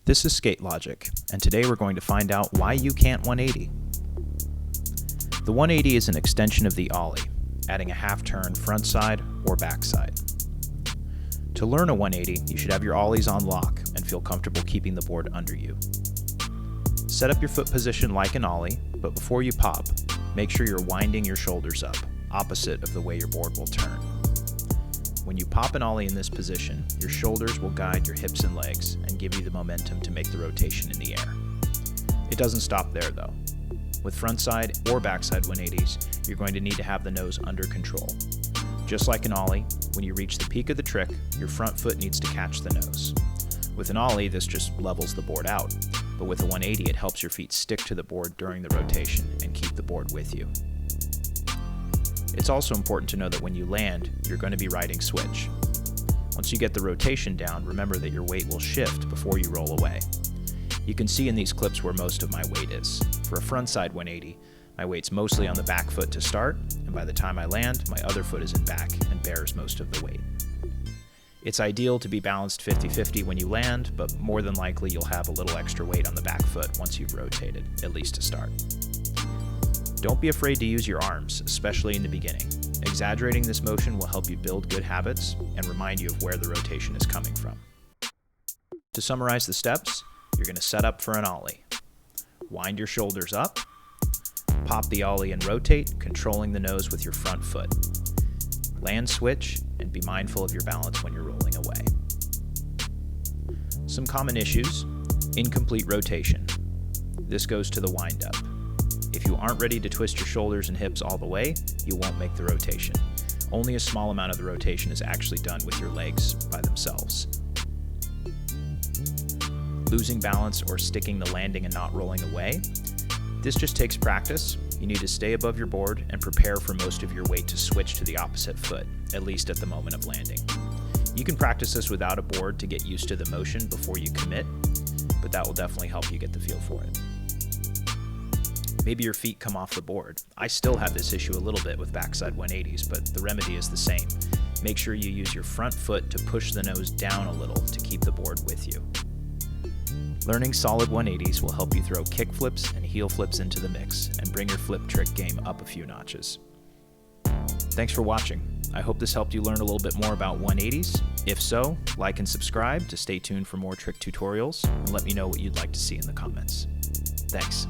This is Sk8 Logic, and today we're going to find out why you can't 180. The 180 is an extension of the ollie, adding a half turn front side or back side. To learn a 180, you should have your ollies on lock and feel comfortable keeping the board under you. Set up your foot position like an ollie, but before you pop, make sure you're winding your shoulders up, opposite of the way your board will turn. When you pop an ollie in this position, your shoulders will guide your hips and legs and give you the momentum to make the rotation in the air. It doesn't stop there though. With frontside or backside 180s, you're going to need to have the nose under control. Just like an ollie, when you reach the peak of the trick, your front foot needs to catch the nose. With an ollie, this just levels the board out, but with a 180, it helps your feet stick to the board during the rotation and keep the board with you. It's also important to know that when you land, you're going to be riding switch. Once you get the rotation down, remember that your weight will shift before you roll away. You can see in these clips where most of my weight is. For a frontside 180, my weight's mostly on the back foot to start, and by the time I land, my other foot is in back and bears most of the weight. It's ideal to be balanced 50-50 when you land, but more than likely you'll have a little extra weight on the back foot once you've rotated, at least to start. Don't be afraid to use your arms, especially in the beginning. Exaggerating this motion will help you build good habits and remind you of where the rotation is coming from. To summarize the steps, you're going to set up for an ollie. Wind your shoulders up, pop the ollie and rotate, controlling the nose with your front foot. Land switch, and be mindful of your balance when you're rolling away. Some common issues: incomplete rotation. This goes to the wind-up. If you aren't ready to twist your shoulders and hips all the way, you won't make the rotation. Only a small amount of the rotation is actually done with your legs by themselves. Losing balance or sticking the landing and not rolling away. This just takes practice. You need to stay above your board and prepare for most of your weight to switch to the opposite foot, at least at the moment of landing. You can practice this without a board to get used to the motion before you commit, but that will definitely help you get the feel for it. Maybe your feet come off the board. I still have this issue a little bit with backside 180s, but the remedy is the same. Make sure you use your front foot to push the nose down a little to keep the board with you. Learning solid 180s will help you throw kick flips and heel flips into the mix and bring your flip trick game up a few notches. Thanks for watching. I hope this helped you learn a little bit more about 180s. If so, like and subscribe to stay tuned for more trick tutorials, and let me know what you'd like to see in the comments. Thanks.